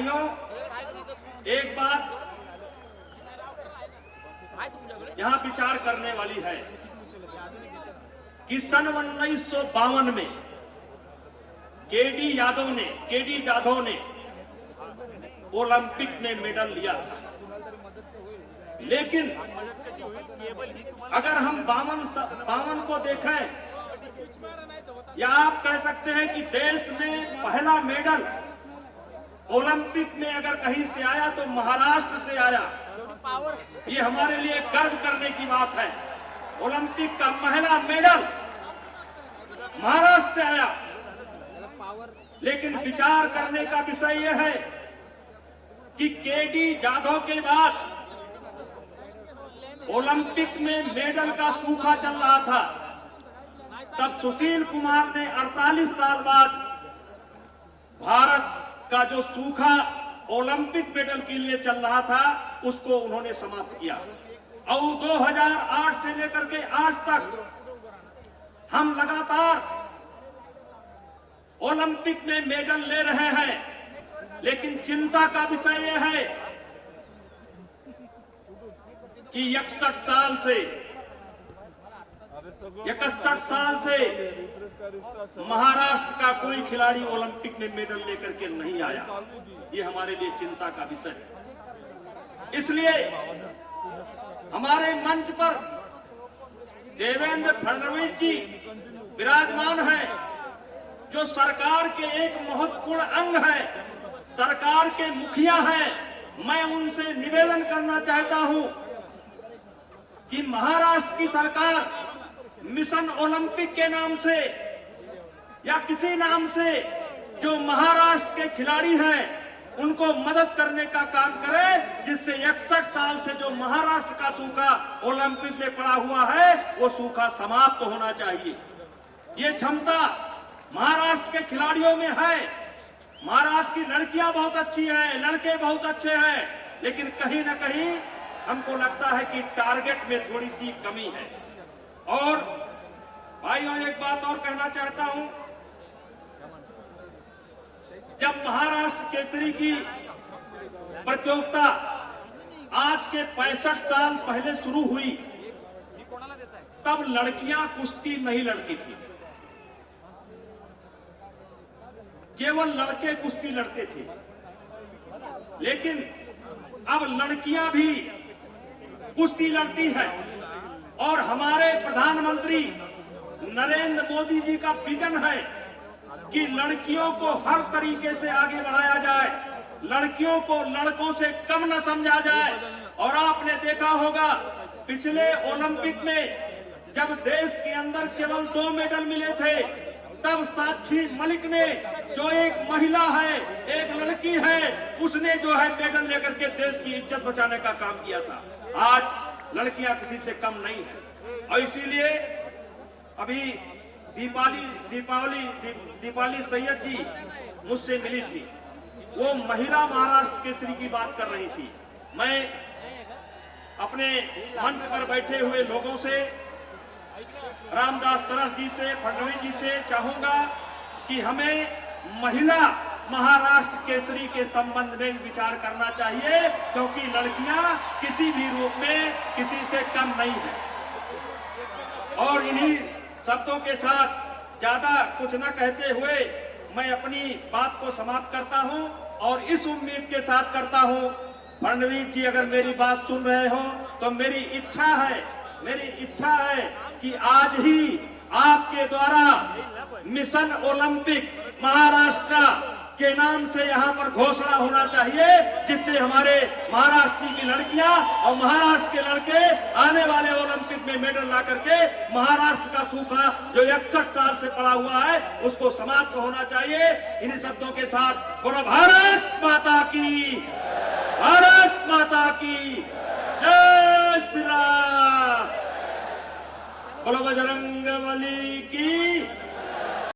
भाइयों, एक बात यहां विचार करने वाली है कि सन 1952 में केडी जाधव ने ओलंपिक में मेडल लिया था। लेकिन अगर हम 52 को देखें, या आप कह सकते हैं कि देश में पहला मेडल ओलंपिक में अगर कहीं से आया तो महाराष्ट्र से आया। ये हमारे लिए गर्व करने की बात है। ओलंपिक का पहला मेडल महाराष्ट्र से आया। लेकिन विचार करने का विषय यह है कि केडी जाधव के बाद ओलंपिक में मेडल का सूखा चल रहा था। तब सुशील कुमार ने 48 साल बाद भारत का जो सूखा ओलंपिक मेडल के लिए चल रहा था उसको उन्होंने समाप्त किया। और 2008 से लेकर के आज तक हम लगातार ओलंपिक में मेडल ले रहे हैं। लेकिन चिंता का विषय यह है कि 61 साल से महाराष्ट्र का कोई खिलाड़ी ओलंपिक में मेडल लेकर के नहीं आया। ये हमारे लिए चिंता का विषय है। इसलिए हमारे मंच पर देवेंद्र फडणवीस जी विराजमान हैं, जो सरकार के एक महत्वपूर्ण अंग है, सरकार के मुखिया हैं। मैं उनसे निवेदन करना चाहता हूं कि महाराष्ट्र की सरकार मिशन ओलंपिक के नाम से या किसी नाम से जो महाराष्ट्र के खिलाड़ी हैं उनको मदद करने का काम करे, जिससे 61 साल से जो महाराष्ट्र का सूखा ओलंपिक में पड़ा हुआ है वो सूखा समाप्त होना चाहिए। ये क्षमता महाराष्ट्र के खिलाड़ियों में है। महाराष्ट्र की लड़कियां बहुत अच्छी हैं, लड़के बहुत अच्छे हैं, लेकिन कहीं ना कहीं हमको लगता है कि टारगेट में थोड़ी सी कमी है। और भाइयों, एक बात और कहना चाहता हूं, जब महाराष्ट्र केसरी की प्रतियोगिता आज के 65 साल पहले शुरू हुई, तब लड़कियां कुश्ती नहीं लड़ती थी, केवल लड़के कुश्ती लड़ते थे। लेकिन अब लड़कियां भी कुश्ती लड़ती है। और हमारे प्रधानमंत्री नरेंद्र मोदी जी का विजन है कि लड़कियों को हर तरीके से आगे बढ़ाया जाए, लड़कियों को लड़कों से कम न समझा जाए। और आपने देखा होगा पिछले ओलंपिक में जब देश के अंदर केवल 2 मेडल मिले थे, तब साक्षी मलिक ने, जो एक महिला है, एक लड़की है, उसने जो है मेडल लेकर के देश की इज्जत बचाने का काम किया था। आज लड़कियां किसी से कम नहीं है। और इसीलिए अभी दीपाली सैयद जी मुझसे मिली थी, वो महिला महाराष्ट्र केसरी की बात कर रही थी। मैं अपने मंच पर बैठे हुए लोगों से, रामदास तरस जी से, फडणवीस जी से चाहूंगा कि हमें महिला महाराष्ट्र केसरी के संबंध में विचार करना चाहिए, क्योंकि लड़कियां किसी भी रूप में किसी से कम नहीं है। और इन्हीं शब्दों के साथ ज्यादा कुछ न कहते हुए मैं अपनी बात को समाप्त करता हूं और इस उम्मीद के साथ करता हूं, फडणवीस जी अगर मेरी बात सुन रहे हो तो मेरी इच्छा है कि आज ही आपके द्वारा मिशन ओलंपिक महाराष्ट्र के नाम से यहाँ पर घोषणा होना चाहिए, जिससे हमारे महाराष्ट्र की लड़कियां और महाराष्ट्र के लड़के आने वाले ओलंपिक में मेडल ला करके महाराष्ट्र का सूखा जो 61 साल से पड़ा हुआ है उसको समाप्त होना चाहिए। इन्हीं शब्दों के साथ बोलो भारत माता की, भारत माता की जय श्री राम, बोलो बजरंग बली की।